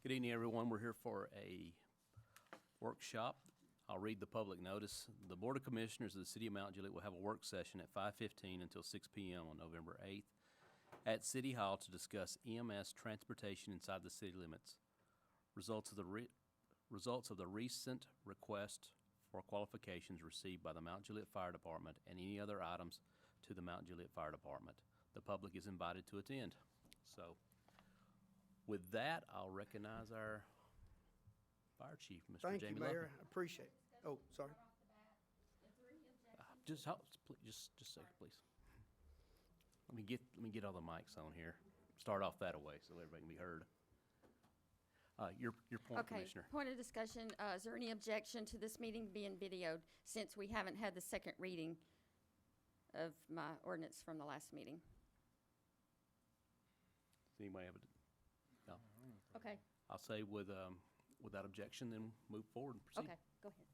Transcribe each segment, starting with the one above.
Good evening, everyone. We're here for a workshop. I'll read the public notice. The Board of Commissioners of the City of Mount Juliet will have a work session at 5:15 until 6 p.m. on November 8th at City Hall to discuss EMS transportation inside the city limits. Results of the recent request for qualifications received by the Mount Juliet Fire Department and any other items to the Mount Juliet Fire Department. The public is invited to attend. So, with that, I'll recognize our Fire Chief, Mr. Thank Jamie you, Lovett. Mayor. I appreciate it. Oh, sorry. Just a second, please. Let me get all the mics on here. Start off that way so everybody can be heard. Your point, Okay, Commissioner. point of discussion, is there any objection to this meeting being videoed since we haven't had the second reading of my ordinance from the last meeting? Does anybody have a, no? Okay, I'll say without objection, then move forward and proceed. okay, go ahead.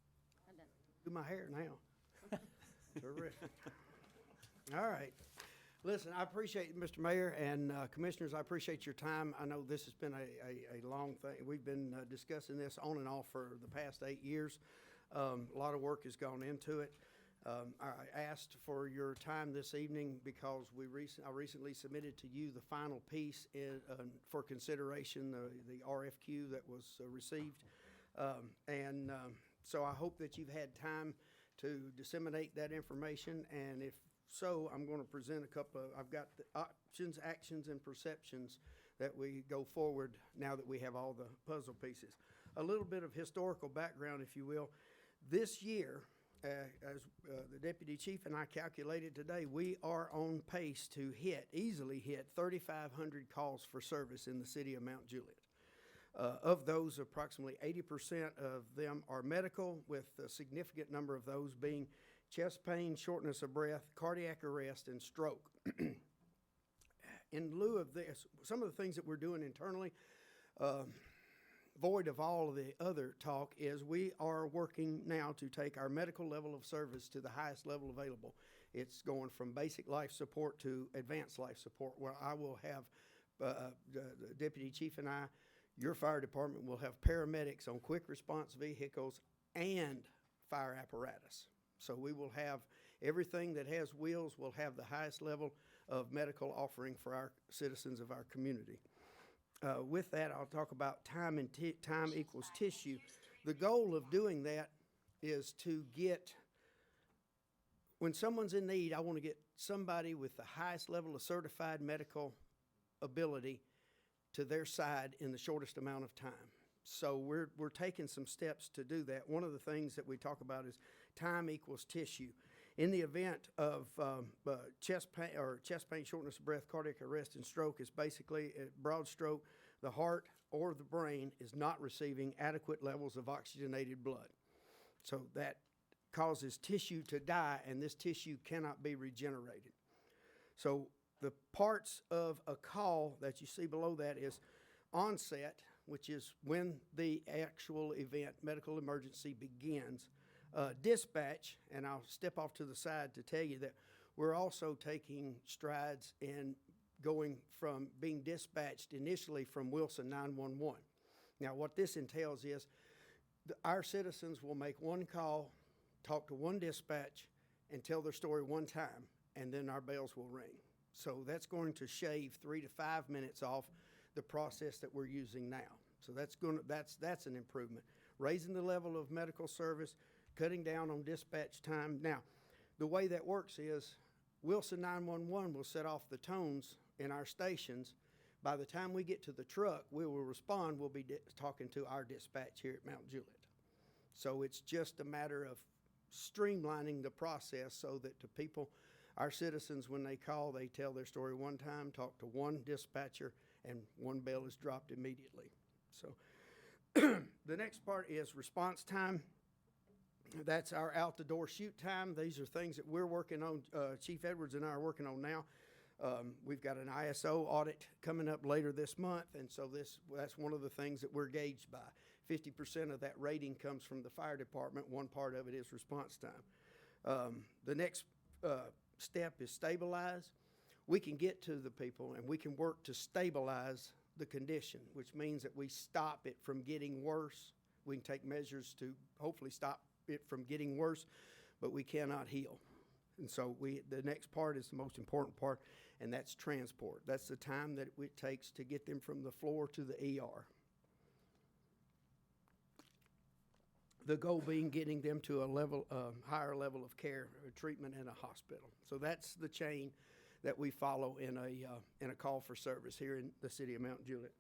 I'm done. Do my hair now. Terrific. All right. Listen, I appreciate it, Mr. Mayor and Commissioners. I appreciate your time. I know this has been a long thing. We've been discussing this on and off for the past 8 years. A lot of work has gone into it. I asked for your time this evening because I recently submitted to you the final piece for consideration, the RFQ that was received. So I hope that you've had time to disseminate that information, and if so, I'm going to present a couple of, I've got the options, actions, and perceptions that we go forward now that we have all the puzzle pieces. A little bit of historical background, if you will. This year, as the Deputy Chief and I calculated today, we are on pace to easily hit 3,500 calls for service in the city of Mount Juliet. Of those, approximately 80% of them are medical, with a significant number of those being chest pain, shortness of breath, cardiac arrest, and stroke. In lieu of this, some of the things that we're doing internally, void of all of the other talk, is we are working now to take our medical level of service to the highest level available. It's going from basic life support to advanced life support, where I will have the Deputy Chief and I, your fire department will have paramedics on quick response vehicles and fire apparatus. So we will have everything that has wheels will have the highest level of medical offering for our citizens of our community. With that, I'll talk about time and time equals tissue. The goal of doing that is to get, when someone's in need, I want to get somebody with the highest level of certified medical ability to their side in the shortest amount of time. So we're taking some steps to do that. One of the things that we talk about is time equals tissue. In the event of chest pain, shortness of breath, cardiac arrest, and stroke, is basically a broad stroke. The heart or the brain is not receiving adequate levels of oxygenated blood. So that causes tissue to die, and this tissue cannot be regenerated. So the parts of a call that you see below that is onset, which is when the actual event, medical emergency, begins. Dispatch, and I'll step off to the side to tell you that we're also taking strides in going from being dispatched initially from Wilson 911. Now, what this entails is our citizens will make one call, talk to one dispatch, and tell their story one time, and then our bells will ring. So that's going to shave 3 to 5 minutes off the process that we're using now. So that's an improvement. Raising the level of medical service, cutting down on dispatch time. Now, the way that works is Wilson 911 will set off the tones in our stations. By the time we get to the truck, we will respond. We'll be talking to our dispatch here at Mount Juliet. So it's just a matter of streamlining the process so that the people, our citizens, when they call, they tell their story one time, talk to one dispatcher, and one bell is dropped immediately. So the next part is response time. That's our out the door shoot time. These are things that we're working on, Chief Edwards and I are working on now. We've got an ISO audit coming up later this month, and so that's one of the things that we're gauged by. 50% of that rating comes from the fire department. One part of it is response time. The next step is stabilize. We can get to the people, and we can work to stabilize the condition, which means that we stop it from getting worse. We can take measures to hopefully stop it from getting worse, but we cannot heal. And so the next part is the most important part, and that's transport. That's the time that it takes to get them from the floor to the ER. The goal being getting them to a higher level of care or treatment in a hospital. So that's the chain that we follow in a call for service here in the city of Mount Juliet.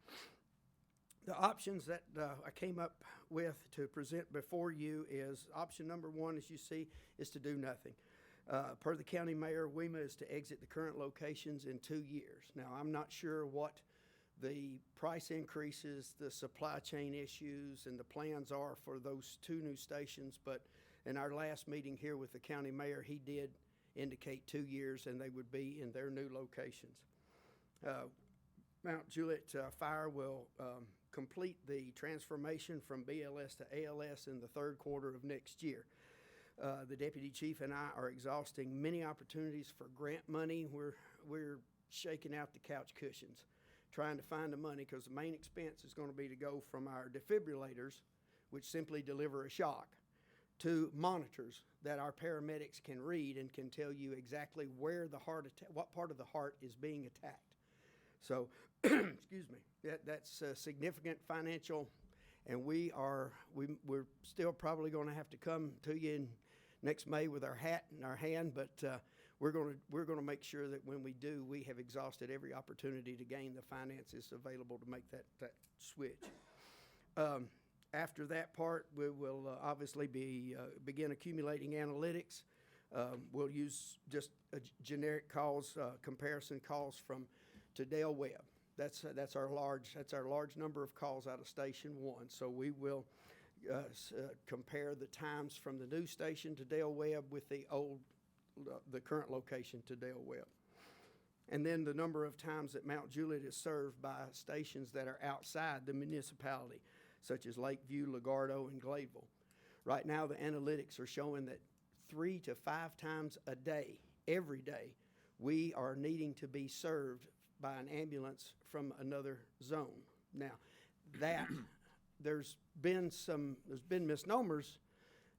The options that I came up with to present before you is option number one, as you see, is to do nothing. Per the county mayor, WEMA is to exit the current locations in 2 years. Now, I'm not sure what the price increases, the supply chain issues, and the plans are for those 2 new stations, but in our last meeting here with the county mayor, he did indicate 2 years, and they would be in their new locations. Mount Juliet Fire will complete the transformation from BLS to ALS in the 3rd quarter of next year. The deputy chief and I are exhausting many opportunities for grant money. We're shaking out the couch cushions, trying to find the money, because the main expense is going to be to go from our defibrillators, which simply deliver a shock, to monitors that our paramedics can read and can tell you exactly where the heart attack, what part of the heart is being attacked. So, excuse me, that's significant financial, and we're still probably going to have to come to you next May with our hat in our hand, but we're going to make sure that when we do, we have exhausted every opportunity to gain the finances available to make that switch. After that part, we will obviously begin accumulating analytics. We'll use just generic calls, comparison calls from to Dale Webb. That's our large number of calls out of Station 1. So we will compare the times from the new station to Dale Webb with the current location to Dale Webb. And then the number of times that Mount Juliet is served by stations that are outside the municipality, such as Lakeview, Lagardo, and Gladeville. Right now, the analytics are showing that 3 to 5 times a day, every day, we are needing to be served by an ambulance from another zone. Now, there's been misnomers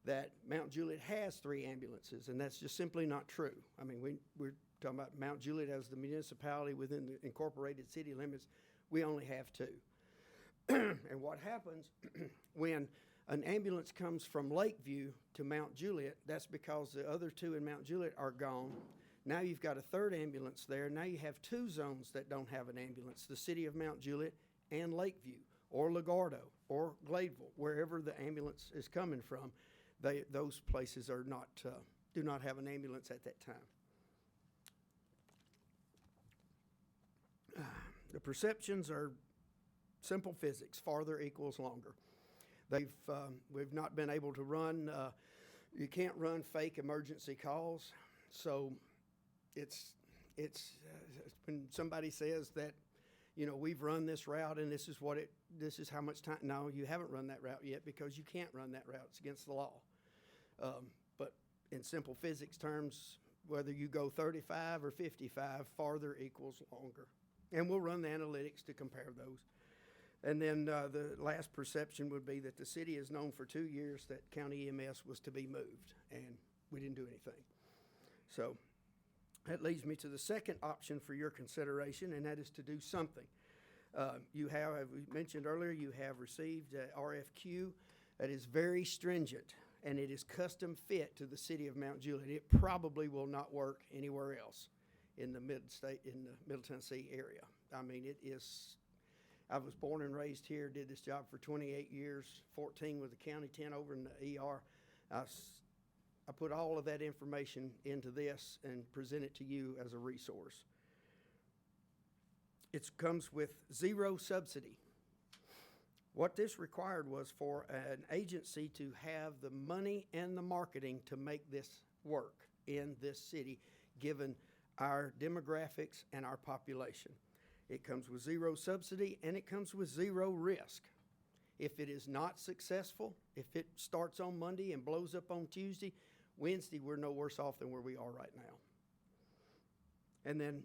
that Mount Juliet has 3 ambulances, and that's just simply not true. I mean, we're talking about Mount Juliet as the municipality within the incorporated city limits. We only have 2. And what happens when an ambulance comes from Lakeview to Mount Juliet, that's because the other 2 in Mount Juliet are gone. Now you've got a 3rd ambulance there. Now you have 2 zones that don't have an ambulance, the city of Mount Juliet and Lakeview, or Lagardo, or Gladeville, wherever the ambulance is coming from. Those places are not do not have an ambulance at that time. The perceptions are simple physics. Farther equals longer. We've not been able to run. You can't run fake emergency calls. So it's when somebody says that, we've run this route and this is how much time. No, you haven't run that route yet, because you can't run that route. It's against the law. But in simple physics terms, whether you go 35 or 55, farther equals longer. And we'll run the analytics to compare those. And then the last perception would be that the city has known for 2 years that county EMS was to be moved, and we didn't do anything. So that leads me to the second option for your consideration, and that is to do something. You have, as we mentioned earlier, you have received an RFQ that is very stringent, and it is custom fit to the city of Mount Juliet. It probably will not work anywhere else in the Middle Tennessee area. I mean, it is. I was born and raised here, did this job for 28 years, 14 with the county, 10 over in the ER. I put all of that information into this and present it to you as a resource. It comes with 0 subsidy. What this required was for an agency to have the money and the marketing to make this work in this city, given our demographics and our population. It comes with 0 subsidy, and it comes with 0 risk. If it is not successful, if it starts on Monday and blows up on Tuesday, Wednesday, we're no worse off than where we are right now. And then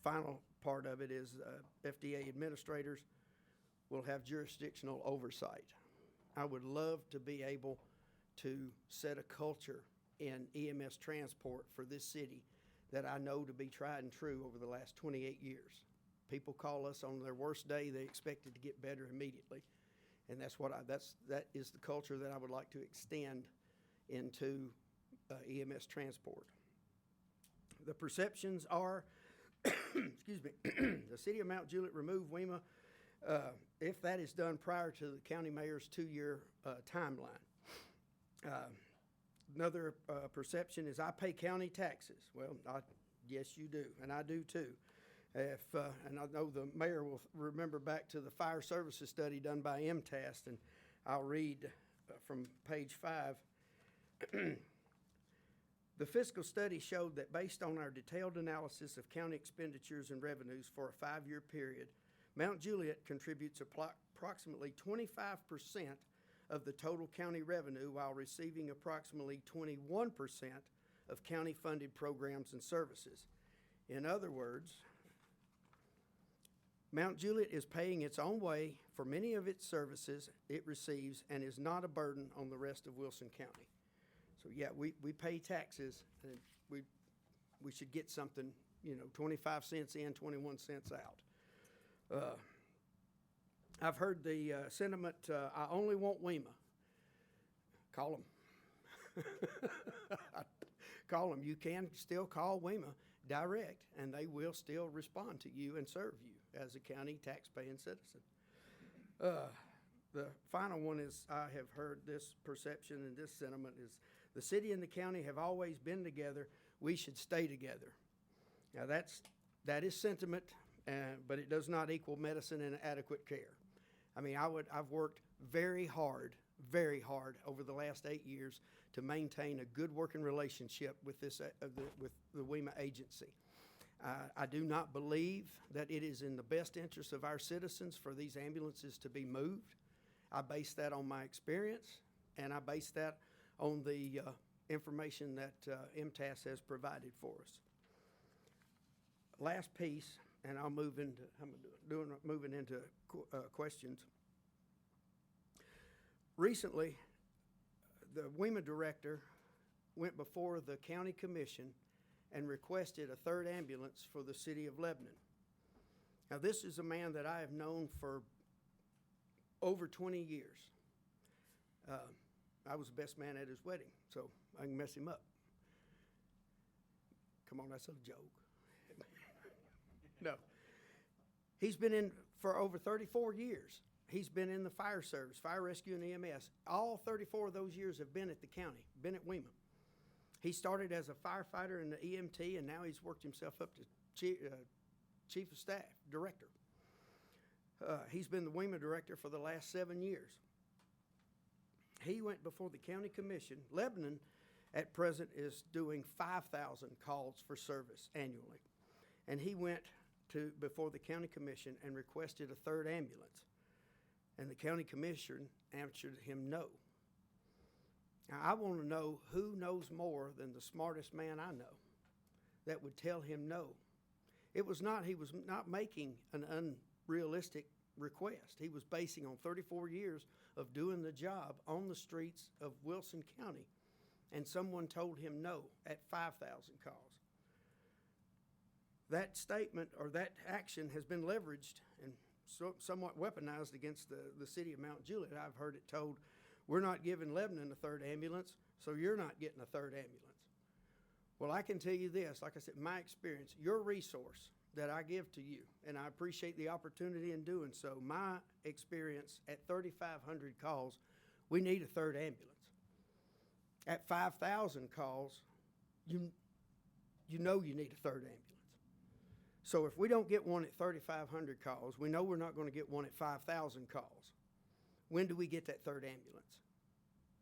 final part of it is FDA administrators will have jurisdictional oversight. I would love to be able to set a culture in EMS transport for this city that I know to be tried and true over the last 28 years. People call us on their worst day, they expect it to get better immediately. And that is the culture that I would like to extend into EMS transport. The perceptions are, excuse me, the city of Mount Juliet remove WEMA if that is done prior to the county mayor's 2-year timeline. Another perception is I pay county taxes. Well, yes, you do, and I do too. And I know the mayor will remember back to the fire services study done by MTAS, and I'll read from page 5. The fiscal study showed that based on our detailed analysis of county expenditures and revenues for a 5-year period, Mount Juliet contributes approximately 25% of the total county revenue while receiving approximately 21% of county-funded programs and services. In other words, Mount Juliet is paying its own way for many of its services it receives and is not a burden on the rest of Wilson County. So yeah, we pay taxes, and we should get something, 25 cents in, 21 cents out. I've heard the sentiment, I only want WEMA. Call them. Call them. You can still call WEMA direct, and they will still respond to you and serve you as a county tax-paying citizen. The final one is, I have heard this perception and this sentiment is, the city and the county have always been together. We should stay together. Now that is sentiment, but it does not equal medicine and adequate care. I mean, I've worked very hard over the last 8 years to maintain a good working relationship with with the WEMA agency. I do not believe that it is in the best interest of our citizens for these ambulances to be moved. I base that on my experience, and I base that on the information that MTAS has provided for us. Last piece, and I'll move into moving into questions. Recently, the WEMA director went before the county commission and requested a 3rd ambulance for the city of Lebanon. Now, this is a man that I have known for over 20 years. I was the best man at his wedding, so I can mess him up. Come on, that's a joke. No. He's been in for over 34 years. He's been in the fire service, fire rescue, and EMS. All 34 of those years have been at the county, been at WEMA. He started as a firefighter in the EMT, and now he's worked himself up to chief of staff, director. He's been the WEMA director for the last 7 years. He went before the county commission. Lebanon, at present, is doing 5,000 calls for service annually. And he went before the county commission and requested a 3rd ambulance. And the county commission answered him no. Now, I want to know who knows more than the smartest man I know that would tell him no. He was not making an unrealistic request. He was basing on 34 years of doing the job on the streets of Wilson County, and someone told him no at 5,000 calls. That statement or that action has been leveraged and somewhat weaponized against the city of Mount Juliet. I've heard it told, we're not giving Lebanon a 3rd ambulance, so you're not getting a 3rd ambulance. Well, I can tell you this, like I said, my experience, your resource that I give to you, and I appreciate the opportunity in doing so, my experience at 3,500 calls, we need a 3rd ambulance. At 5,000 calls, you know you need a 3rd ambulance. So if we don't get one at 3,500 calls, we know we're not going to get one at 5,000 calls. When do we get that 3rd ambulance?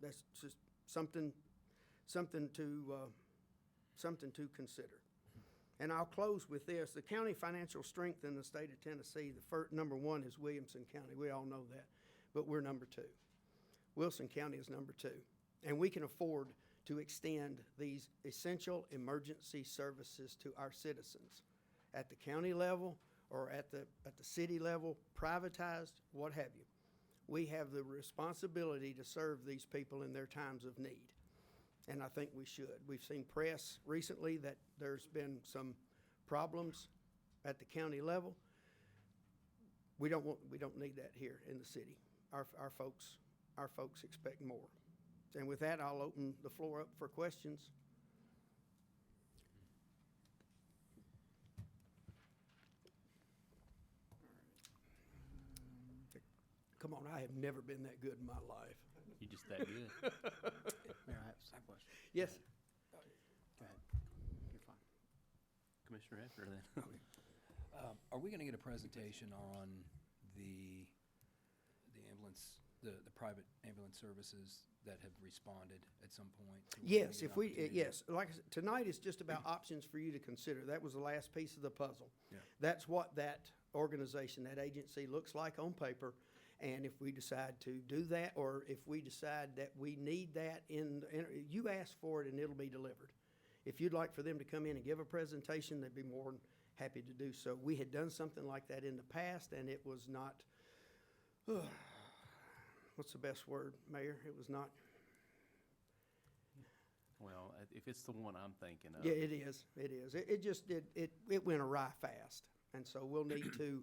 That's just something to consider. And I'll close with this. The county financial strength in the state of Tennessee, number 1 is Williamson County. We all know that. But we're number 2. Wilson County is number 2. And we can afford to extend these essential emergency services to our citizens. At the county level, or at the city level, privatized, what have you. We have the responsibility to serve these people in their times of need. And I think we should. We've seen press recently that there's been some problems at the county level. We don't need that here in the city. Our folks expect more. And with that, I'll open the floor up for questions. Come on, I have never been that good in my life. You just that good. Mayor, I have a question. Yes, Go ahead. You're fine. Commissioner Heffer then. Are we gonna get a presentation on the ambulance, the private ambulance services that have responded at some point? So we're gonna yes, get if we, opportunity? yes, like I said, tonight is just about options for you to consider. That was the last piece of the puzzle. Yeah. That's what that organization, that agency looks like on paper. And if we decide to do that, or if we decide that we need that you ask for it and it'll be delivered. If you'd like for them to come in and give a presentation, they'd be more than happy to do so. We had done something like that in the past, and it was not, what's the best word, Mayor? It was not. Well, if it's the one I'm thinking of. Yeah, it is. It is. It just did, it went awry fast. And so we'll need to,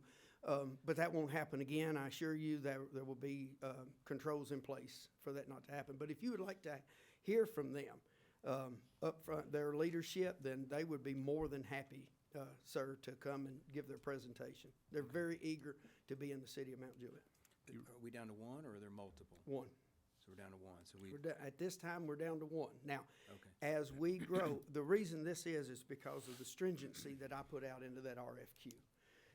but that won't happen again. I assure you that there will be controls in place for that not to happen. But if you would like to hear from them up front, their leadership, then they would be more than happy, sir, to come and give their presentation. They're very eager to be in the city of Mount Juliet. Are we down to one, or are there multiple? One. So we're down to one, so we, At this time, we're down to one. Now, okay. as we grow, the reason this is because of the stringency that I put out into that RFQ.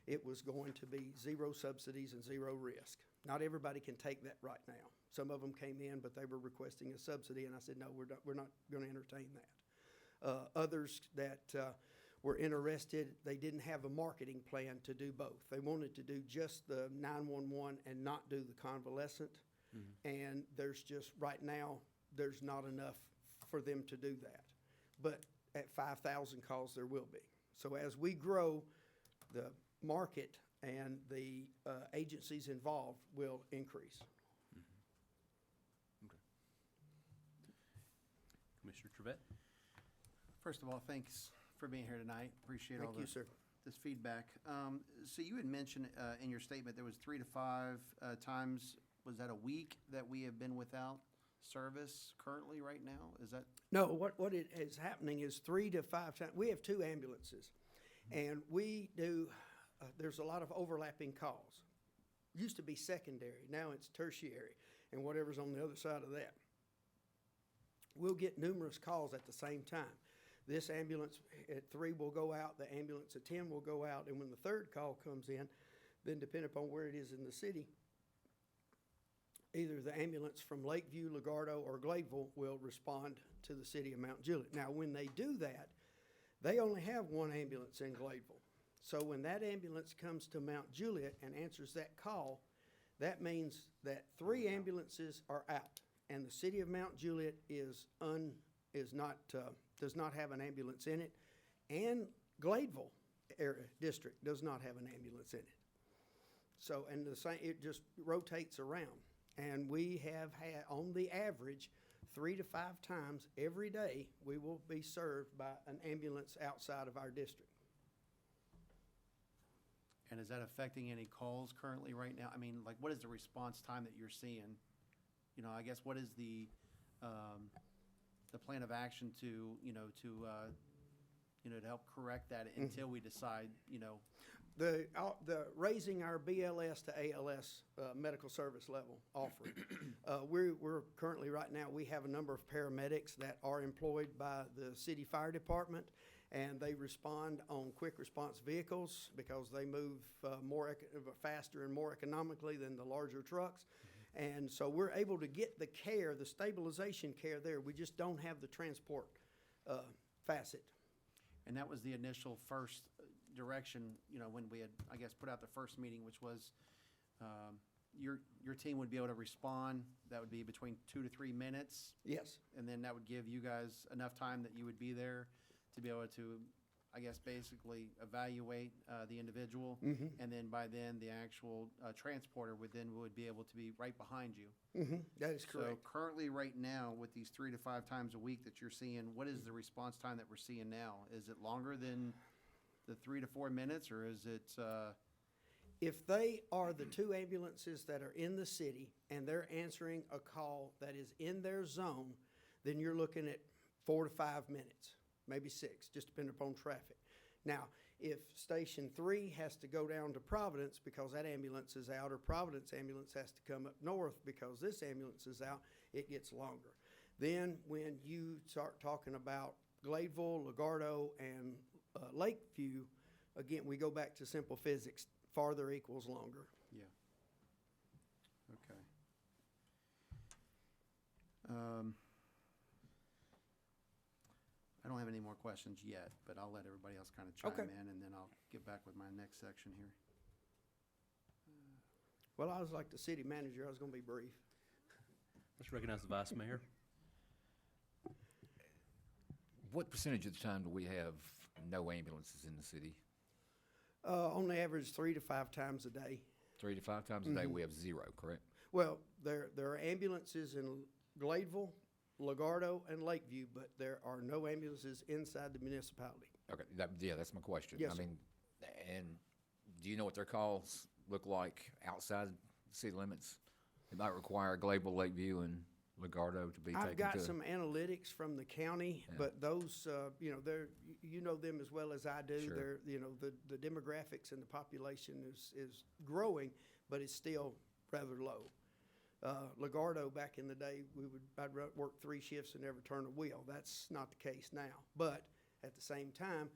It was going to be zero subsidies and zero risk. Not everybody can take that right now. Some of them came in, but they were requesting a subsidy, and I said, no, we're not going to entertain that. Others that were interested, they didn't have a marketing plan to do both. They wanted to do just the 911 and not do the convalescent. And there's just, right now, there's not enough for them to do that. But at 5,000 calls, there will be. So as we grow, the market and the agencies involved will increase. Okay. Commissioner Trevette? First of all, thanks for being here tonight. Appreciate all Thank you, sir. this feedback. So you had mentioned in your statement there was 3 to 5 times, was that a week that we have been without service currently right now? Is that? No, what it is happening is 3 to 5 times. We have 2 ambulances, and we do, there's a lot of overlapping calls. Used to be secondary, now it's tertiary, and whatever's on the other side of that. We'll get numerous calls at the same time. This ambulance at 3 will go out, the ambulance at 10 will go out, and when the third call comes in, then depending upon where it is in the city, either the ambulance from Lakeview, Lagardo, or Gladeville will respond to the city of Mount Juliet. Now, when they do that, they only have 1 ambulance in Gladeville. So when that ambulance comes to Mount Juliet and answers that call, that means that 3 ambulances are out, and the city of Mount Juliet does not have an ambulance in it, and Gladeville area district does not have an ambulance in it. So, and the same, it just rotates around. And we have had, on the average, 3 to 5 times every day, we will be served by an ambulance outside of our district. And is that affecting any calls currently right now? I mean, like, what is the response time that you're seeing? You know, I guess what is the plan of action to help correct that until we decide, The raising our BLS to ALS medical service level offering. We're currently, right now, we have a number of paramedics that are employed by the city fire department, and they respond on quick response vehicles because they move faster and more economically than the larger trucks. And so we're able to get the care, the stabilization care there. We just don't have the transport facet. And that was the initial first direction, when we had, I guess, put out the first meeting, which was your team would be able to respond. That would be between 2 to 3 minutes. Yes. And then that would give you guys enough time that you would be there to be able to I guess, basically evaluate the individual. And then by then, the actual transporter would be able to be right behind you. That is So correct. currently, right now, with these 3 to 5 times a week that you're seeing, what is the response time that we're seeing now? Is it longer than the 3 to 4 minutes, or is it, If they are the two ambulances that are in the city and they're answering a call that is in their zone, then you're looking at 4 to 5 minutes, maybe 6, just depending upon traffic. Now, if Station 3 has to go down to Providence because that ambulance is out, or Providence ambulance has to come up north because this ambulance is out, it gets longer. Then when you start talking about Gladeville, Lagardo, and Lakeview, again, we go back to simple physics. Farther equals longer. yeah. Okay. I don't have any more questions yet, but I'll let everybody else kind of chime Okay. in, and then I'll get back with my next section here. Well, I was like the city manager, I was gonna be brief. Let's recognize the vice mayor. What percentage of the time do we have no ambulances in the city? On the average, 3 to 5 times a day. 3 to 5 times a day, we have 0, correct? Well, there are ambulances in Gladeville, Lagardo, and Lakeview, but there are no ambulances inside the municipality. Okay, that's my question. Yes, I sir. mean, and do you know what their calls look like outside city limits? It might require Gladeville, Lakeview, and Lagardo to be taken to. I've got some analytics from the county, Yeah. but those, you know them as well as I do. Sure. They're, the demographics and the population is growing, but it's still rather low. Lagardo, back in the day, I'd work 3 shifts and never turn a wheel. That's not the case now. But at the same time,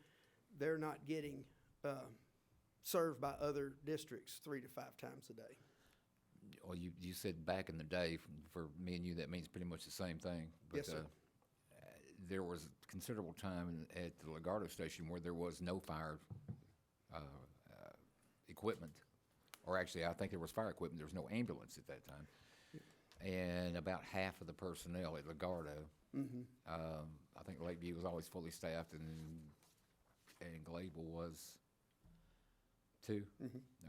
they're not getting served by other districts 3 to 5 times a day. Well, you said back in the day, for me and you, that means pretty much the same thing. Yes, sir. There was considerable time at the Lagardo station where there was no fire equipment. Or actually, I think there was fire equipment, there was no ambulance at that time. And about half of the personnel at Lagardo, I think Lakeview was always fully staffed, and Gladeville was 2?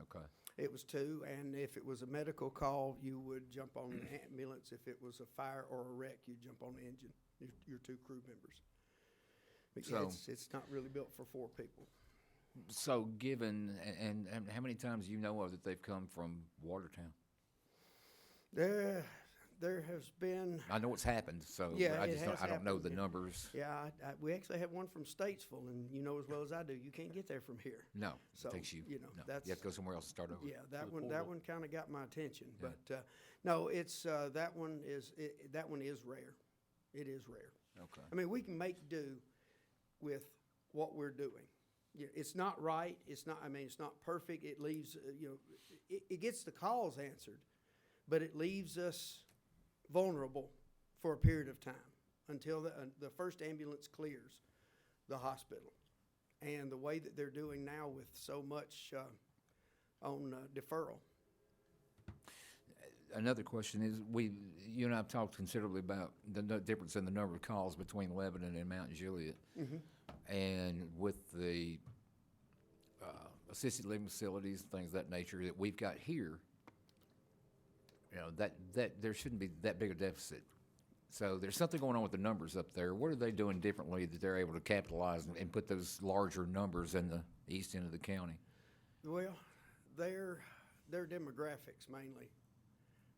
Okay. It was 2, and if it was a medical call, you would jump on the ambulance. If it was a fire or a wreck, you'd jump on the engine, your 2 crew members. But yeah, So- it's not really built for 4 people. So given, and how many times you know of that they've come from Watertown? There has been, I know it's happened, so Yeah, I it just don't, has I don't know happened, the yeah. numbers. yeah, we actually have one from Statesville, and you know as well as I do, you can't get there from here. No, So, it takes you, you know, no, that's- you have to go somewhere else and start over. Yeah, that the one portal. kind of got my attention, Yeah. but, no, it's, that one is rare. It is rare. Okay. I mean, we can make do with what we're doing. Yeah, it's not right, it's not perfect, it leaves, it gets the calls answered, but it leaves us vulnerable for a period of time until the first ambulance clears the hospital. And the way that they're doing now with so much on deferral. Another question is, you and I have talked considerably about the difference in the number of calls between Lebanon and Mount Juliet. And with the assisted living facilities, things of that nature that we've got here, that there shouldn't be that big a deficit. So there's something going on with the numbers up there. What are they doing differently that they're able to capitalize and put those larger numbers in the east end of the county? Well, their demographics mainly.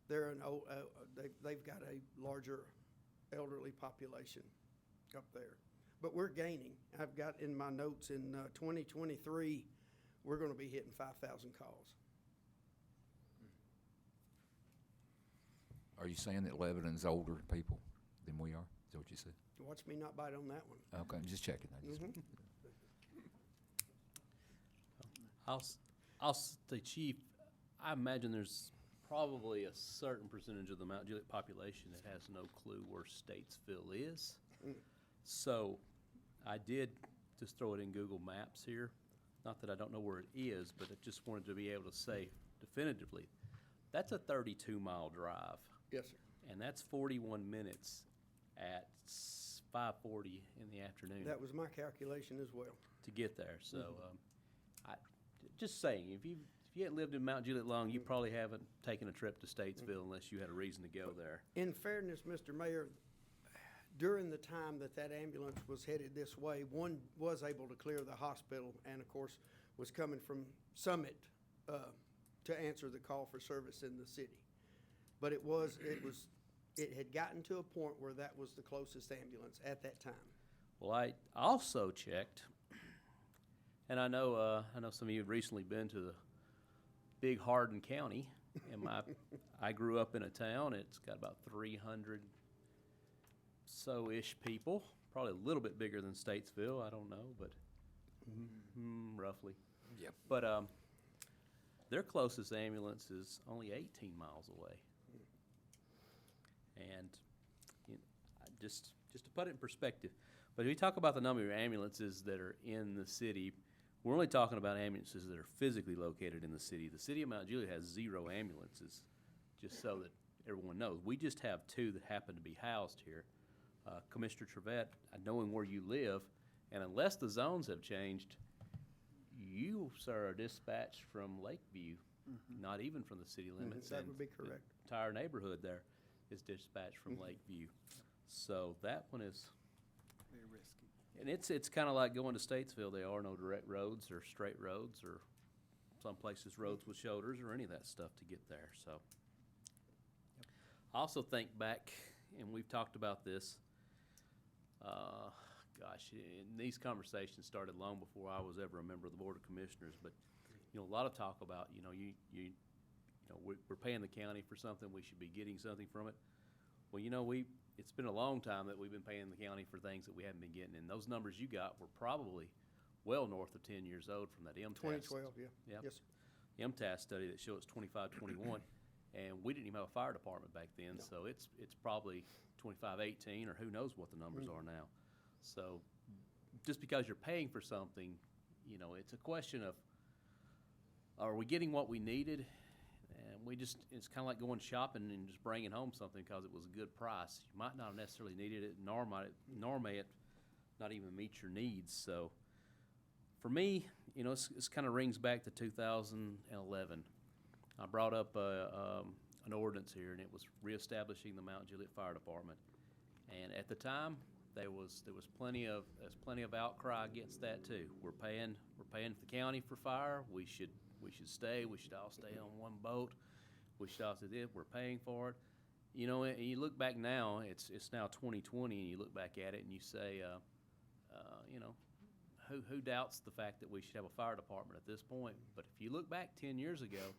They're an old, they've got a larger elderly population up there. But we're gaining. I've got in my notes in 2023, we're going to be hitting 5,000 calls. Are you saying that Lebanon's older people than we are? Is that what you said? Watch me not bite on that one. Okay, I'm just checking. I'll say, Chief, I imagine there's probably a certain percentage of the Mount Juliet population that has no clue where Statesville is. So I did just throw it in Google Maps here. Not that I don't know where it is, but I just wanted to be able to say definitively, that's a 32-mile drive. Yes, sir. And that's 41 minutes at 5:40 in the afternoon That was my calculation as well. to get there. So, just saying, if you hadn't lived in Mount Juliet long, you probably haven't taken a trip to Statesville unless you had a reason to go there. In fairness, Mr. Mayor, during the time that that ambulance was headed this way, one was able to clear the hospital and, of course, was coming from Summit to answer the call for service in the city. But it had gotten to a point where that was the closest ambulance at that time. Well, I also checked, and I know some of you have recently been to the big Hardin County, and I grew up in a town. It's got about 300 so-ish people, probably a little bit bigger than Statesville. I don't know, but roughly. Yep. But their closest ambulance is only 18 miles away. And just to put it in perspective, but if we talk about the number of ambulances that are in the city, we're only talking about ambulances that are physically located in the city. The city of Mount Juliet has 0 ambulances, just so that everyone knows. We just have 2 that happen to be housed here. Commissioner Trevette, knowing where you live, and unless the zones have changed, you, sir, are dispatched from Lakeview, not even from the city limits. That and would be the correct. entire neighborhood there is dispatched from Lakeview. So that one is, Very risky. and it's kind of like going to Statesville. There are no direct roads or straight roads, or some places roads with shoulders or any of that stuff to get there. So I also think back, and we've talked about this, and these conversations started long before I was ever a member of the Board of Commissioners, but, a lot of talk about, we're paying the county for something, we should be getting something from it. Well, it's been a long time that we've been paying the county for things that we haven't been getting, and those numbers you got were probably well north of 10 years old from that MTAS. 2012, yeah. Yep. Yes, sir. MTAS study that showed it's 25, 21, and we didn't even have a fire department back then, No. so it's probably 25, 18, or who knows what the numbers are now. So just because you're paying for something, it's a question of, are we getting what we needed? And it's kind of like going shopping and just bringing home something because it was a good price. You might not have necessarily needed it, nor may it not even meet your needs. So for me, it's kind of rings back to 2011. I brought up an ordinance here, and it was reestablishing the Mount Juliet Fire Department. And at the time, there was plenty of outcry against that too. We're paying the county for fire. We should stay. We should all stay on one boat. We should all say this. We're paying for it. And you look back now. It's now 2020, and you look back at it and you say, who doubts the fact that we should have a fire department at this point? But if you look back 10 years ago,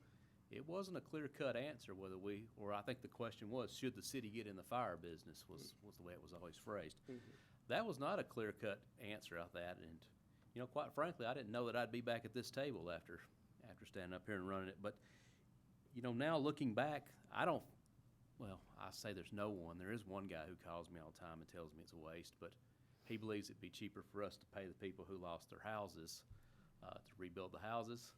it wasn't a clear-cut answer whether or I think the question was, should the city get in the fire business was the way it was always phrased. That was not a clear-cut answer of that, and, quite frankly, I didn't know that I'd be back at this table after standing up here and running it. But, now looking back, I say there's no one. There is one guy who calls me all the time and tells me it's a waste, but he believes it'd be cheaper for us to pay the people who lost their houses to rebuild the houses.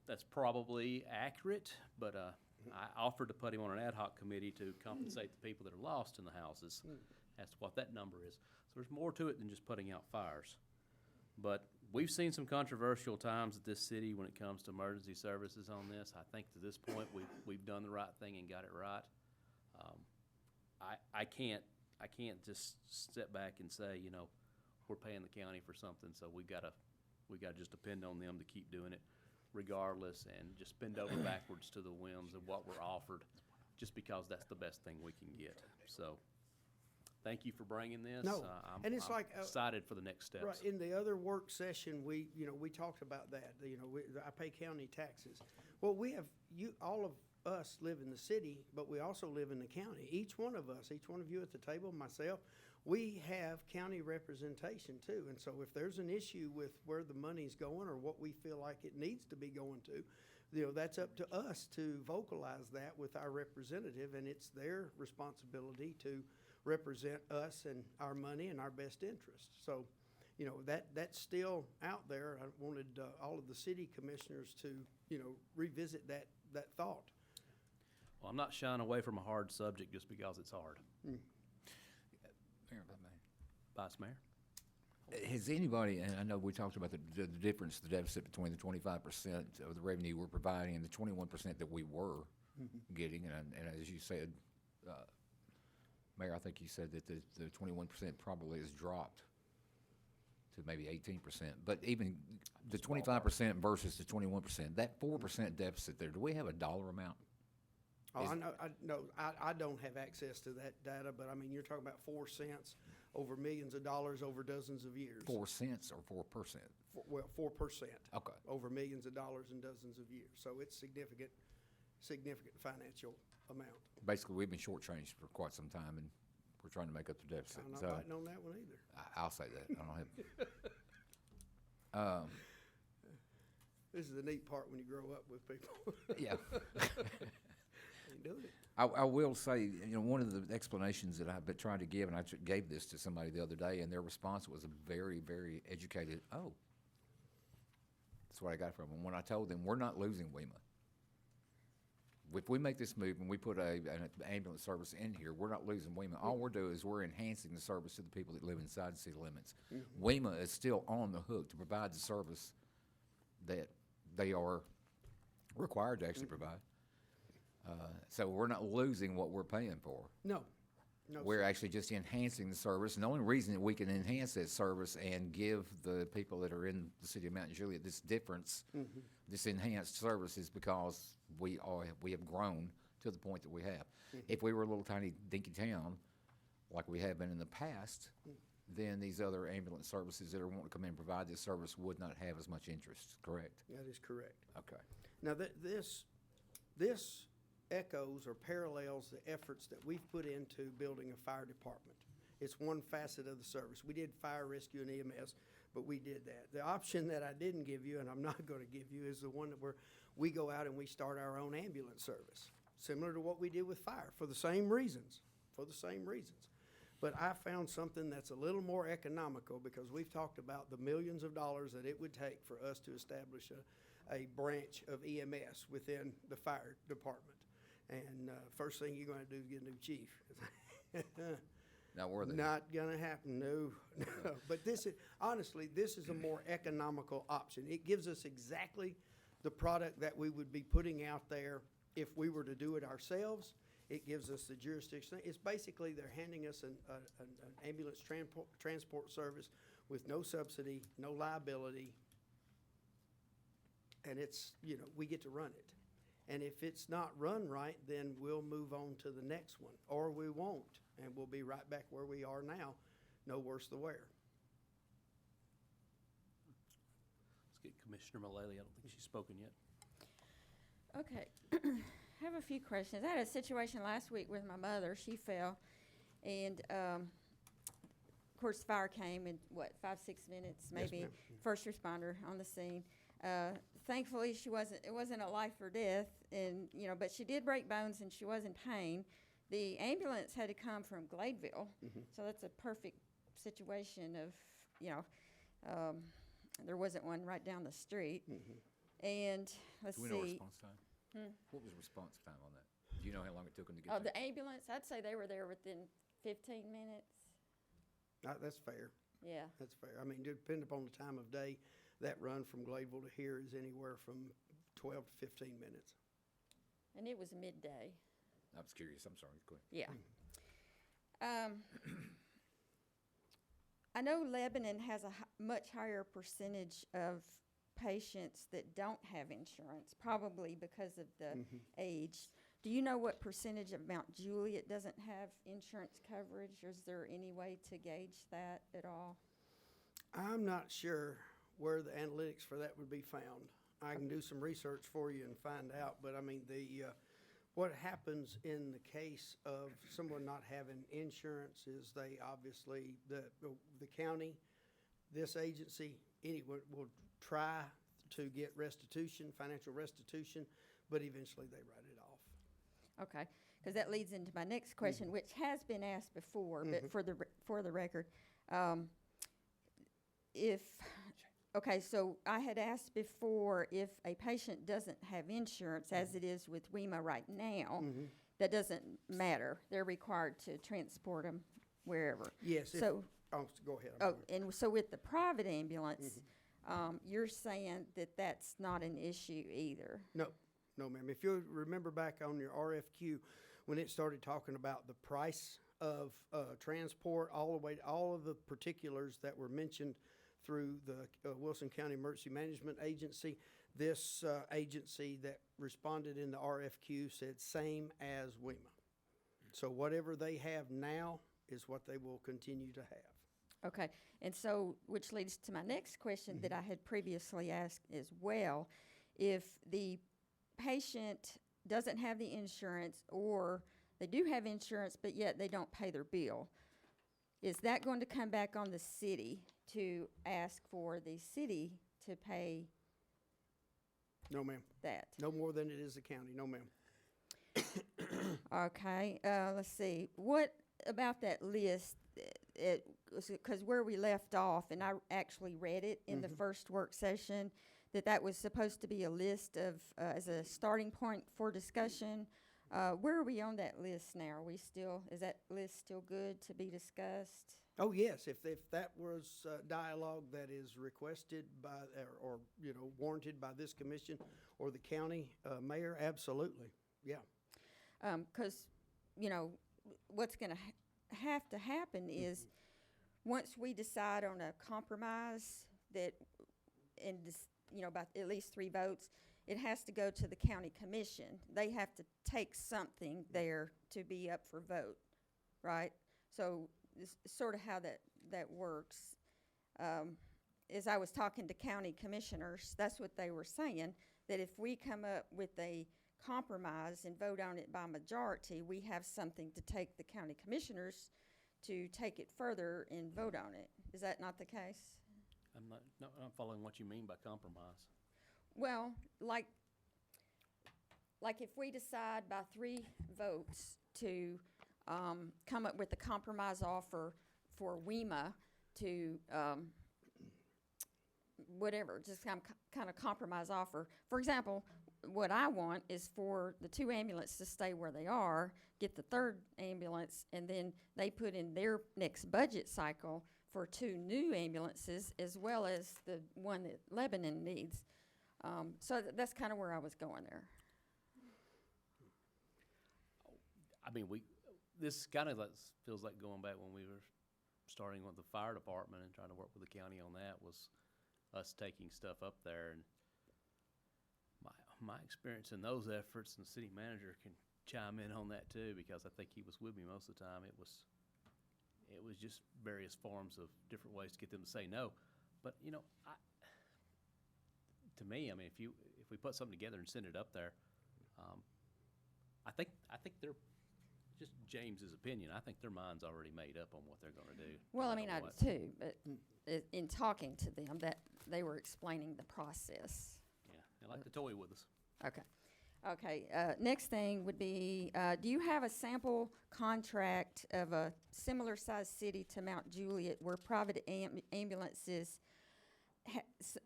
That's probably accurate, but I offered to put him on an ad hoc committee to compensate the people that are lost in the houses. That's what that number is. So there's more to it than just putting out fires. But we've seen some controversial times at this city when it comes to emergency services on this. I think to this point we've done the right thing and got it right. I can't just step back and say, we're paying the county for something, so we gotta just depend on them to keep doing it regardless, and just bend over backwards to the whims of what we're offered just because that's the best thing we can get. So thank you for bringing this. No, and it's I'm like, excited for the next steps. Right, in the other work session, we talked about that, I pay county taxes. Well, all of us live in the city, but we also live in the county. Each one of us, each one of you at the table, myself, we have county representation too. And so if there's an issue with where the money's going or what we feel like it needs to be going to, that's up to us to vocalize that with our representative, and it's their responsibility to represent us and our money and our best interest. So, that's still out there. I wanted all of the city commissioners to, revisit that thought. Well, I'm not shying away from a hard subject just because it's hard. Mayor, if I may. Vice Mayor? Has anybody, and I know we talked about the difference, the deficit between the 25% of the revenue we're providing and the 21% that we were getting, and as you said, Mayor, I think you said that the 21% probably has dropped to maybe 18%. But even the 25% versus the 21%, that 4% deficit there, do we have a dollar amount? Oh, I don't have access to that data, but I mean, you're talking about 4 cents over millions of dollars over dozens of years. 4 cents or 4%? Well, 4%. Okay. Over millions of dollars in dozens of years. So it's significant financial amount. Basically, we've been shortchanged for quite some time, and we're trying to make up the deficit. I'm not So biting on that one either. I'll say that. I don't have. This is the neat part when you grow up with people. Yeah. Ain't doing it. I will say, one of the explanations that I've been trying to give, and I gave this to somebody the other day, and their response was a very, very educated, oh. That's what I got from them. When I told them, we're not losing WEMA. If we make this move and we put an ambulance service in here, we're not losing WEMA. All we're doing is we're enhancing the service to the people that live inside the city limits. WEMA is still on the hook to provide the service that they are required to actually provide. So we're not losing what we're paying for. No. We're actually just enhancing the service. And the only reason that we can enhance that service and give the people that are in the city of Mount Juliet this difference, this enhanced service, is because we have grown to the point that we have. If we were a little tiny dinky town, like we have been in the past, then these other ambulance services that are wanting to come in and provide this service would not have as much interest, correct? That is correct. Okay. Now, this echoes or parallels the efforts that we've put into building a fire department. It's one facet of the service. We did fire rescue and EMS, but we did that. The option that I didn't give you, and I'm not going to give you, is the one where we go out and we start our own ambulance service, similar to what we did with fire, for the same reasons. But I found something that's a little more economical, because we've talked about the millions of dollars that it would take for us to establish a branch of EMS within the fire department. And first thing you're going to do is get a new chief. Now, were they? Not going to happen, no. But honestly, this is a more economical option. It gives us exactly the product that we would be putting out there if we were to do it ourselves. It gives us the jurisdiction. It's basically they're handing us an ambulance transport service with no subsidy, no liability, and we get to run it. And if it's not run right, then we'll move on to the next one, or we won't, and we'll be right back where we are now, no worse the wear. Let's get Commissioner Mullally. I don't think she's spoken yet. Okay, I have a few questions. I had a situation last week with my mother. She fell, and of course, fire came in 5-6 minutes, maybe. ma'am. First responder on the scene. Thankfully, it wasn't a life or death, and but she did break bones and she was in pain. The ambulance had to come from Gladeville, so that's a perfect situation of, there wasn't one right down the street. And let's Do we see. know response time? What was response time on that? Do you know how long it took them to get Oh, there? the ambulance, I'd say they were there within 15 minutes. That's fair. Yeah. That's fair. I mean, depending upon the time of day, that run from Gladeville to here is anywhere from 12 to 15 minutes. And it was midday. I was curious. I'm sorry. Go ahead. Yeah. I know Lebanon has a much higher percentage of patients that don't have insurance, probably because of the age. Do you know what percentage of Mount Juliet doesn't have insurance coverage, or is there any way to gauge that at all? I'm not sure where the analytics for that would be found. I can do some research for you and find out, but I mean, what happens in the case of someone not having insurance is they obviously, the county, this agency, anyone will try to get restitution, financial restitution, but eventually they write it off. Okay, because that leads into my next question, which has been asked before, but for the record, so I had asked before, if a patient doesn't have insurance, as it is with WEMA right now, that doesn't matter. They're required to transport them wherever. Yes. So Oh, go ahead. I'm Oh, sorry. and so with the private ambulance, you're saying that that's not an issue either? No, no, ma'am. If you remember back on your RFQ, when it started talking about the price of transport, all of the particulars that were mentioned through the Wilson County Emergency Management Agency, this agency that responded in the RFQ said same as WEMA. So whatever they have now is what they will continue to have. Okay, and so, which leads to my next question that I had previously asked as well. If the patient doesn't have the insurance, or they do have insurance, but yet they don't pay their bill, is that going to come back on the city to ask for the city to pay No, ma'am. that? No more than it is the county. No, ma'am. Okay, let's see. What about that list? Because where we left off, and I actually read it in the first work session, that was supposed to be a list of, as a starting point for discussion. Where are we on that list now? Is that list still good to be discussed? Oh, yes, if that was dialogue that is requested by, or warranted by this commission or the county mayor, absolutely, yeah. Because, what's going to have to happen is, once we decide on a compromise that, by at least 3 votes, it has to go to the county commission. They have to take something there to be up for vote, right? So this is sort of how that works. As I was talking to county commissioners, that's what they were saying, that if we come up with a compromise and vote on it by majority, we have something to take the county commissioners to take it further and vote on it. Is that not the case? I'm not following what you mean by compromise. Well, like if we decide by 3 votes to come up with a compromise offer for WEMA to whatever, just kind of compromise offer. For example, what I want is for the 2 ambulances to stay where they are, get the 3rd ambulance, and then they put in their next budget cycle for 2 new ambulances, as well as the one that Lebanon needs. So that's kind of where I was going there. I mean, this kind of feels like going back when we were starting with the fire department and trying to work with the county on that, was us taking stuff up there. And my experience in those efforts, and the city manager can chime in on that too, because I think he was with me most of the time, it was just various forms of different ways to get them to say no. But to me, I mean, if we put something together and send it up there, I think they're, just James's opinion, I think their mind's already made up on what they're going to do. Well, I no mean, matter I what. do too, but in talking to them, that they were explaining the process. Yeah, they like to toy with us. Okay, next thing would be, do you have a sample contract of a similar sized city to Mount Juliet where private ambulances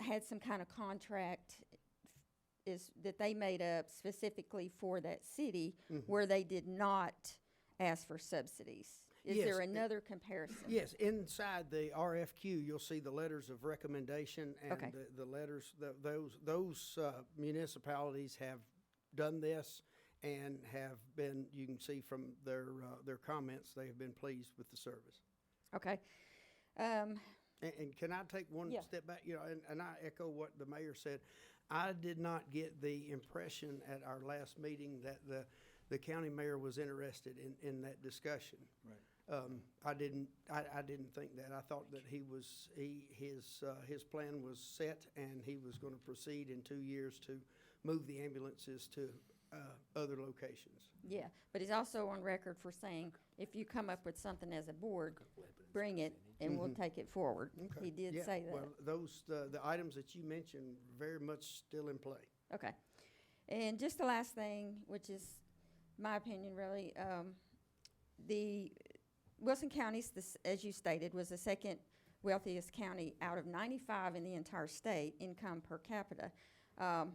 had some kind of contract that they made up specifically for that city where they did not ask for subsidies? Is Yes, there another comparison? Yes, inside the RFQ, you'll see the letters of recommendation and Okay. the letters, those municipalities have done this and have been, you can see from their comments, they have been pleased with the service. Okay. And can I take one Yeah. step back? And I echo what the mayor said. I did not get the impression at our last meeting that the county mayor was interested in that discussion. Right. I didn't think that. I thought that his plan was set, and he was going to proceed in 2 years to move the ambulances to other locations. Yeah, but he's also on record for saying, if you come up with something as a board, bring it and we'll take it forward. Okay. He did Yeah, say that. Well, the items that you mentioned, very much still in play. Okay. And just the last thing, which is my opinion really, the Wilson County, as you stated, was the 2nd wealthiest county out of 95 in the entire state, income per capita. I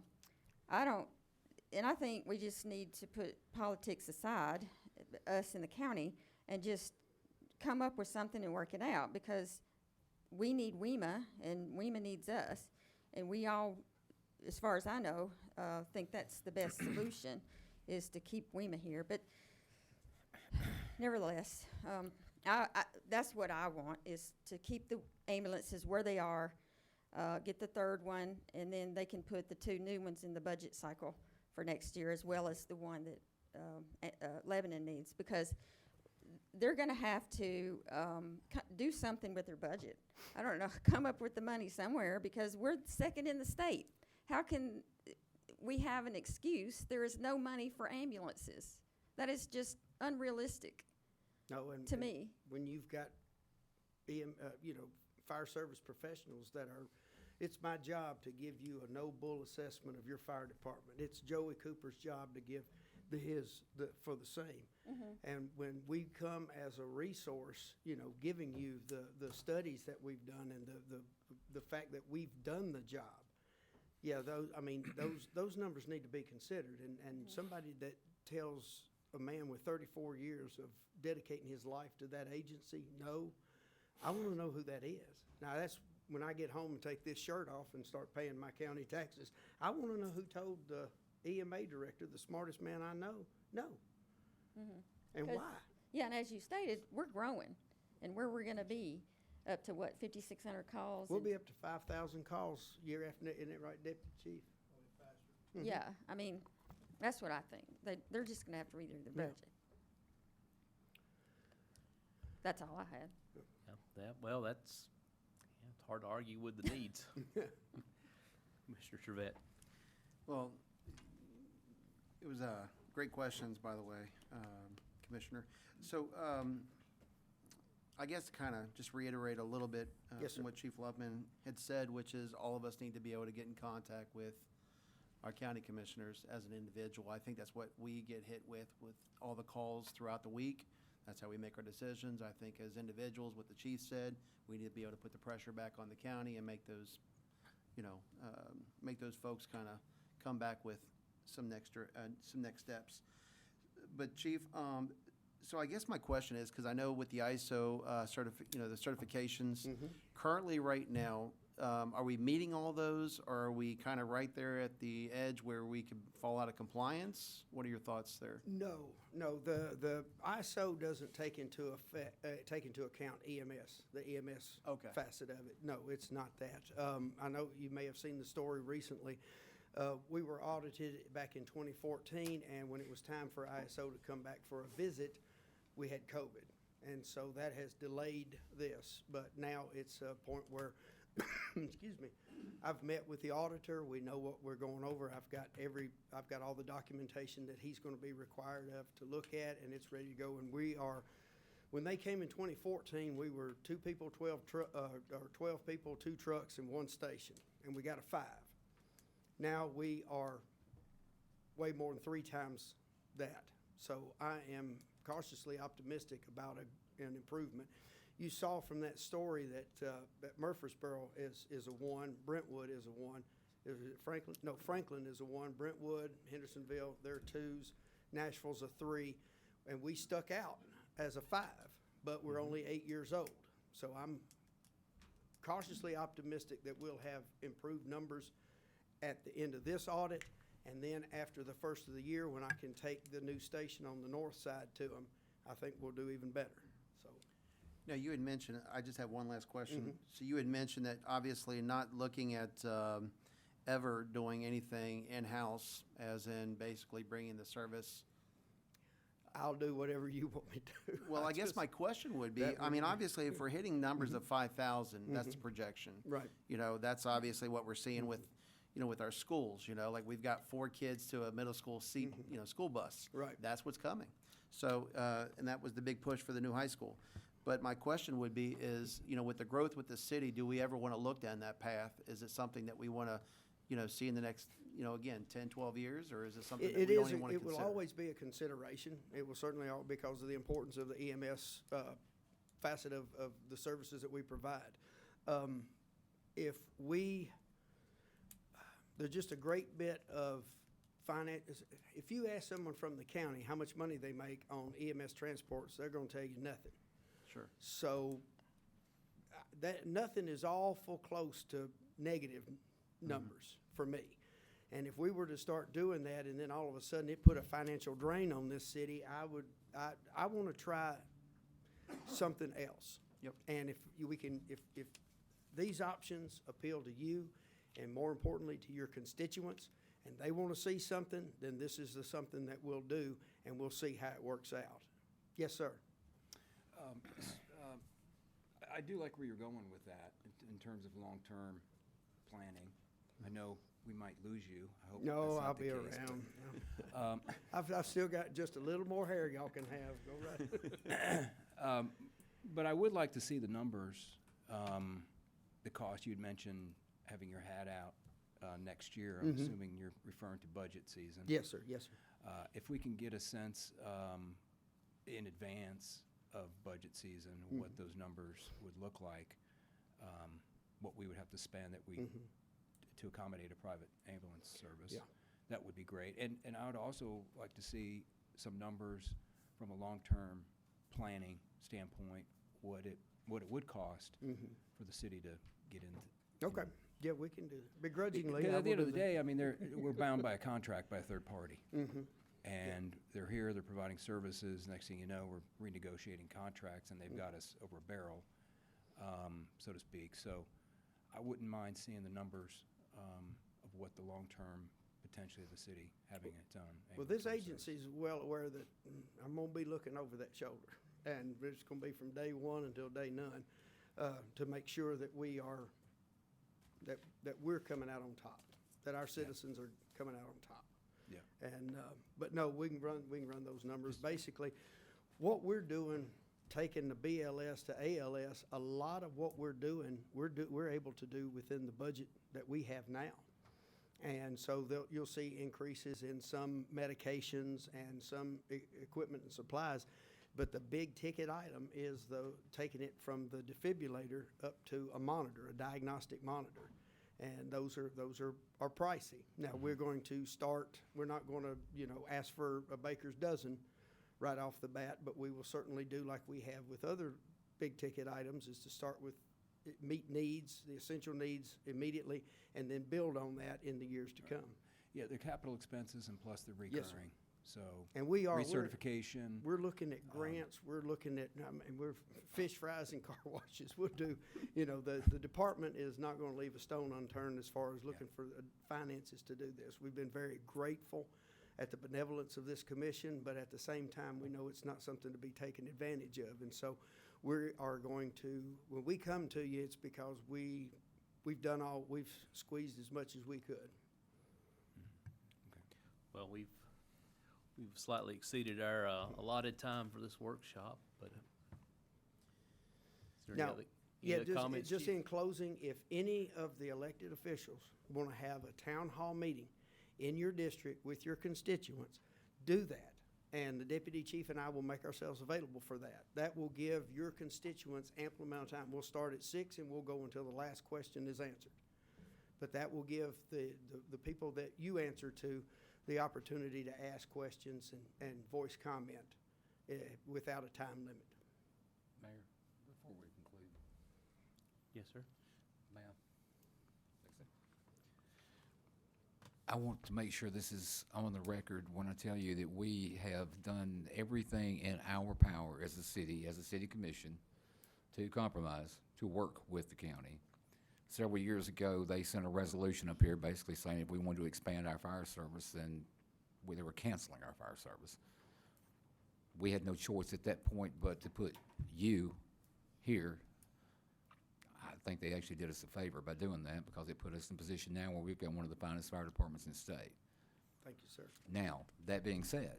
think we just need to put politics aside, us in the county, and just come up with something and work it out, because we need WEMA and WEMA needs us. And we all, as far as I know, think that's the best solution, is to keep WEMA here. But nevertheless, that's what I want, is to keep the ambulances where they are, get the third one, and then they can put the 2 new ones in the budget cycle for next year, as well as the one that Lebanon needs, because they're going to have to do something with their budget. I don't know, come up with the money somewhere, because we're second in the state. How can we have an excuse? There is no money for ambulances. That is just unrealistic No, and to me. when you've got fire service professionals that are, it's my job to give you a no-bull assessment of your fire department. It's Joey Cooper's job to give for the same. And when we come as a resource, giving you the studies that we've done and the fact that we've done the job, those numbers need to be considered. And somebody that tells a man with 34 years of dedicating his life to that agency, no, I want to know who that is. Now, that's when I get home and take this shirt off and start paying my county taxes. I want to know who told the EMA director, the smartest man I know, no. And 'Cause- why? Yeah, and as you stated, we're growing, and where we're going to be up to, what, 5,600 calls? We'll and- be up to 5,000 calls year after, isn't it right, Deputy Chief? Yeah, I mean, that's what I think. They're just going to have to redo their Yeah. budget. That's all I had. Well, it's hard to argue with the needs. Mr. Trevette. Well, it was great questions, by the way, Commissioner. So I guess kind of just reiterate a little bit Yes, sir. from what Chief Lupman had said, which is all of us need to be able to get in contact with our county commissioners as an individual. I think that's what we get hit with all the calls throughout the week. That's how we make our decisions. I think as individuals, what the chief said, we need to be able to put the pressure back on the county and make those, make those folks kind of come back with some next steps. But Chief, so I guess my question is, because I know with the ISO the certifications, currently right now, are we meeting all those, or are we kind of right there at the edge where we could fall out of compliance? What are your thoughts there? No, the ISO doesn't take into account EMS, the EMS Okay. facet of it. No, it's not that. I know you may have seen the story recently. We were audited back in 2014, and when it was time for ISO to come back for a visit, we had COVID. And so that has delayed this, but now it's a point where, excuse me, I've met with the auditor. We know what we're going over. I've got all the documentation that he's going to be required of to look at, and it's ready to go. And we are, when they came in 2014, we were 2 people, 12 people, 2 trucks, and 1 station, and we got a 5. Now we are way more than 3 times that. So I am cautiously optimistic about an improvement. You saw from that story that Murfreesboro is a 1, Brentwood is a 1. Is it Franklin? No, Franklin is a 1. Brentwood, Hendersonville, they're 2s. Nashville's a 3, and we stuck out as a 5, but we're only 8 years old. So I'm cautiously optimistic that we'll have improved numbers at the end of this audit, and then after the first of the year, when I can take the new station on the north side to them, I think we'll do even better. So, Now, you had mentioned, I just have one last question. So you had mentioned that obviously not looking at ever doing anything in-house, as in basically bringing the service. I'll do whatever you want me to do. Well, I guess my question would be, that I mean, would be- obviously, if we're hitting numbers of 5,000, that's the projection. Right. That's obviously what we're seeing with, with our schools, like we've got 4 kids to a middle school seat, school bus. Right. That's what's coming. So, and that was the big push for the new high school. But my question would be is, with the growth with the city, do we ever want to look down that path? Is it something that we want to, see in the next, again, 10, 12 years, or is it something that we don't even want to It will consider? always be a consideration. It will certainly, because of the importance of the EMS facet of the services that we provide. There's just a great bit of finance. If you ask someone from the county how much money they make on EMS transports, they're going to tell you nothing. Sure. So that, nothing is awful close to negative numbers for me. And if we were to start doing that and then all of a sudden it put a financial drain on this city, I want to try something else. Yep. And if these options appeal to you and more importantly to your constituents and they want to see something, then this is something that we'll do and we'll see how it works out. Yes, sir. I do like where you're going with that in terms of long-term planning. I know we might lose you. I hope No, that's not I'll the be case, around. I've still got just a little more hair y'all can have. Go right. But I would like to see the numbers, the cost. You'd mentioned having your hat out next year. I'm assuming you're referring to budget season. Yes, sir. Yes, sir. If we can get a sense in advance of budget season, what those numbers would look like, what we would have to spend to accommodate a private ambulance service, Yeah. that would be great. And I would also like to see some numbers from a long-term planning standpoint, what it would cost for the city to get into. Okay. Yeah, we can do it. Begrudgingly. Because I at the will end of do the that. day, I mean, we're bound by a contract by a third party. And they're here, they're providing services. Next thing you know, we're renegotiating contracts, and they've got us over a barrel, so to speak. So I wouldn't mind seeing the numbers of what the long-term potentially of the city having its own. Well, this agency is well aware that I'm going to be looking over that shoulder. And it's going to be from day one until day none to make sure that we are, that we're coming out on top, that our citizens are coming out on top. Yeah. And, but no, we can run those numbers. Basically, what we're doing, taking the BLS to ALS, a lot of what we're doing, we're able to do within the budget that we have now. And so you'll see increases in some medications and some equipment and supplies. But the big ticket item is taking it from the defibrillator up to a monitor, a diagnostic monitor. And those are pricey. Now, we're going to start, we're not going to, ask for a baker's dozen right off the bat, but we will certainly do like we have with other big ticket items, is to start with meet needs, the essential needs immediately, and then build on that in the years to come. Yeah, they're capital expenses and plus the Yes, sir. recurring. So And we are, recertification. we're looking at grants, we're looking at, we're fish fries and car washes. We'll do, the department is not going to leave a stone unturned as far as looking for finances to do this. We've been very grateful at the benevolence of this commission, but at the same time, we know it's not something to be taken advantage of. And so we are going to, when we come to you, it's because we've squeezed as much as we could. Well, we've slightly exceeded our allotted time for this workshop, but is there Now, any other just comments, Chief? in closing, if any of the elected officials want to have a town hall meeting in your district with your constituents, do that. And the deputy chief and I will make ourselves available for that. That will give your constituents ample amount of time. We'll start at 6 and we'll go until the last question is answered. But that will give the people that you answer to the opportunity to ask questions and voice comment without a time limit. Mayor, before we conclude, Yes, sir. ma'am. I want to make sure this is on the record when I tell you that we have done everything in our power as a city commission, to compromise, to work with the county. Several years ago, they sent a resolution up here basically saying if we wanted to expand our fire service, then they were canceling our fire service. We had no choice at that point but to put you here. I think they actually did us a favor by doing that, because it put us in a position now where we've got one of the finest fire departments in the state. Thank you, sir. Now, that being said,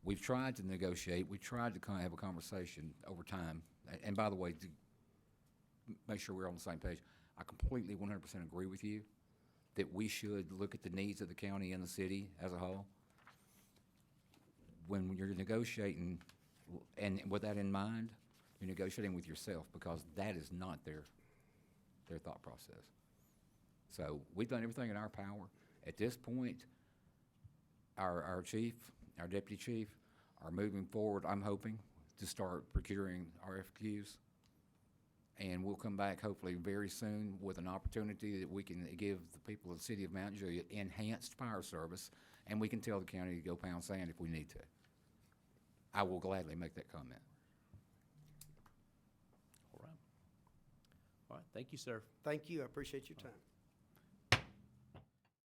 we've tried to negotiate, we tried to kind of have a conversation over time. And by the way, to make sure we're on the same page, I completely 100% agree with you that we should look at the needs of the county and the city as a whole. When you're negotiating, and with that in mind, you're negotiating with yourself, because that is not their thought process. So we've done everything in our power. At this point, our chief, our deputy chief are moving forward, I'm hoping, to start procuring RFQs. And we'll come back hopefully very soon with an opportunity that we can give the people of the city of Mount Juliet enhanced fire service, and we can tell the county to go pound sand if we need to. I will gladly make that comment. All right. All right, thank you, sir. Thank you, I appreciate your time.